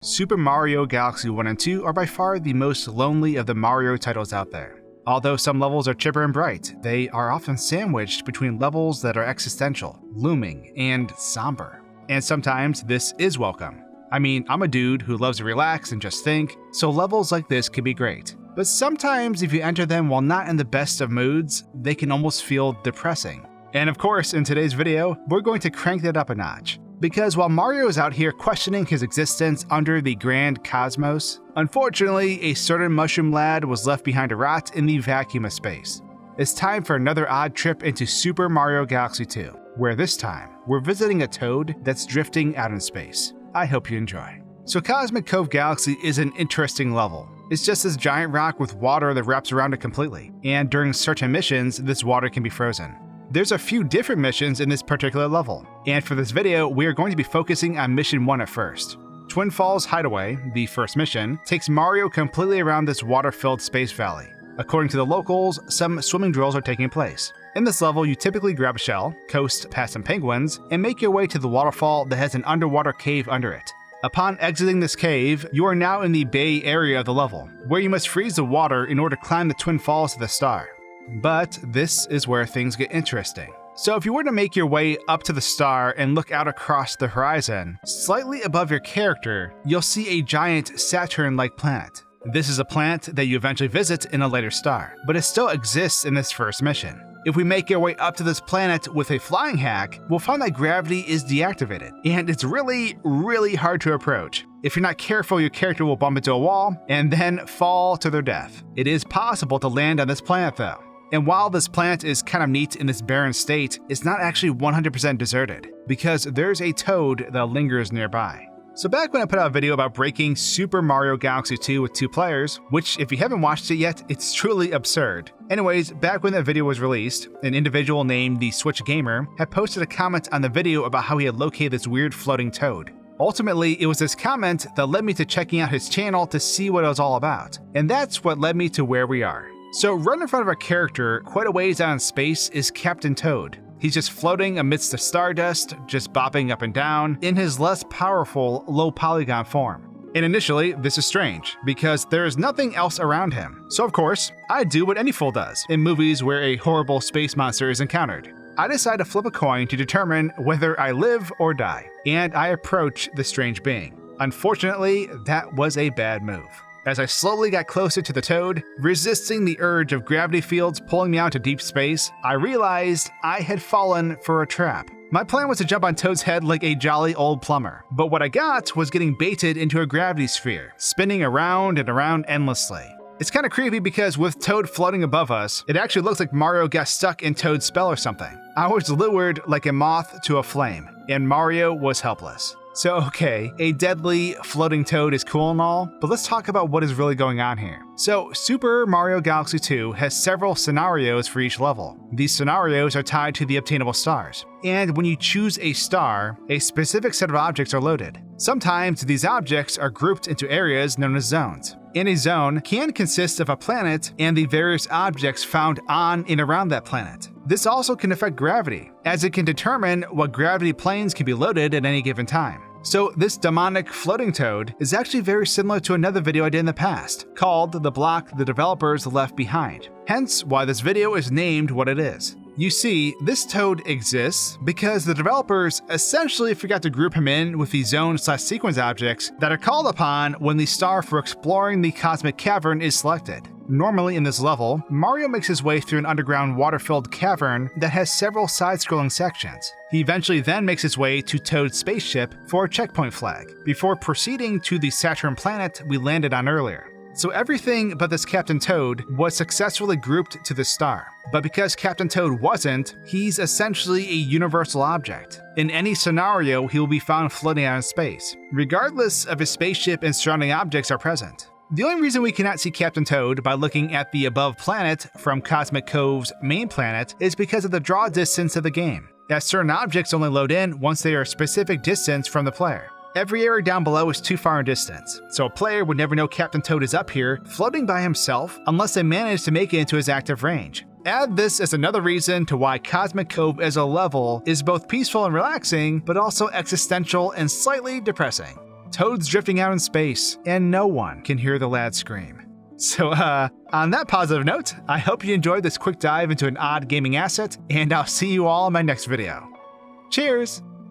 Super Mario Galaxy 1 and 2 are by far the most lonely of the Mario titles out there. Although some levels are chipper and bright, they are often sandwiched between levels that are existential, looming, and somber. And sometimes this is welcome. I mean, I'm a dude who loves to relax and just think, so levels like this can be great. But sometimes if you enter them while not in the best of moods, they can almost feel depressing. And of course, in today's video, we're going to crank that up a notch. Because while Mario is out here questioning his existence under the grand cosmos, unfortunately, a certain mushroom lad was left behind to rot in the vacuum of space. It's time for another odd trip into Super Mario Galaxy 2, where this time, we're visiting a toad that's drifting out in space. I hope you enjoy. So Cosmic Cove Galaxy is an interesting level. It's just this giant rock with water that wraps around it completely, and during certain missions, this water can be frozen. There's a few different missions in this particular level, and for this video, we are going to be focusing on Mission 1 at first. Twin Falls Hideaway, the first mission, takes Mario completely around this water-filled space valley. According to the locals, some swimming drills are taking place. In this level, you typically grab a shell, coast past some penguins, and make your way to the waterfall that has an underwater cave under it. Upon exiting this cave, you are now in the bay area of the level, where you must freeze the water in order to climb the Twin Falls to the star. But this is where things get interesting. So if you were to make your way up to the star and look out across the horizon, slightly above your character, you'll see a giant Saturn-like planet. This is a planet that you eventually visit in a later star, but it still exists in this first mission. If we make our way up to this planet with a flying hack, we'll find that gravity is deactivated, and it's really hard to approach. If you're not careful, your character will bump into a wall and then fall to their death. It is possible to land on this planet though. And while this planet is kind of neat in this barren state, it's not actually 100% deserted, because there's a toad that lingers nearby. So back when I put out a video about breaking Super Mario Galaxy 2 with 2 players, which if you haven't watched it yet, it's truly absurd. Anyways, back when that video was released, an individual named the Switch Gamer had posted a comment on the video about how he had located this weird floating toad. Ultimately, it was this comment that led me to checking out his channel to see what it was all about, and that's what led me to where we are. So right in front of our character, quite a ways out in space, is Captain Toad. He's just floating amidst the stardust, just bopping up and down, in his less powerful, low polygon form. And initially, this is strange, because there is nothing else around him. So of course, I do what any fool does in movies where a horrible space monster is encountered. I decide to flip a coin to determine whether I live or die, and I approach the strange being. Unfortunately, that was a bad move. As I slowly got closer to the toad, resisting the urge of gravity fields pulling me out to deep space, I realized I had fallen for a trap. My plan was to jump on Toad's head like a jolly old plumber, but what I got was getting baited into a gravity sphere, spinning around and around endlessly. It's kind of creepy because with Toad floating above us, it actually looks like Mario got stuck in Toad's spell or something. I was lured like a moth to a flame, and Mario was helpless. So okay, a deadly floating toad is cool and all, but let's talk about what is really going on here. So Super Mario Galaxy 2 has several scenarios for each level. These scenarios are tied to the obtainable stars. And when you choose a star, a specific set of objects are loaded. Sometimes these objects are grouped into areas known as zones. And a zone can consist of a planet and the various objects found on and around that planet. This also can affect gravity, as it can determine what gravity planes can be loaded at any given time. So this demonic floating toad is actually very similar to another video I did in the past, called The Block the Developers Left Behind. Hence why this video is named what it is. You see, this toad exists because the developers essentially forgot to group him in with the zone/sequence objects that are called upon when the star for exploring the cosmic cavern is selected. Normally in this level, Mario makes his way through an underground water-filled cavern that has several side-scrolling sections. He eventually then makes his way to Toad's spaceship for a checkpoint flag, before proceeding to the Saturn planet we landed on earlier. So everything but this Captain Toad was successfully grouped to the star. But because Captain Toad wasn't, he's essentially a universal object. In any scenario, he will be found floating out in space, regardless of his spaceship and surrounding objects are present. The only reason we cannot see Captain Toad by looking at the above planet from Cosmic Cove's main planet is because of the draw distance of the game, as certain objects only load in once they are a specific distance from the player. Every area down below is too far in distance, so a player would never know Captain Toad is up here, floating by himself, unless they manage to make it into his active range. Add this as another reason to why Cosmic Cove as a level is both peaceful and relaxing, but also existential and slightly depressing. Toad's drifting out in space, and no one can hear the lad scream. So, on that positive note, I hope you enjoyed this quick dive into an odd gaming asset, and I'll see you all in my next video. Cheers!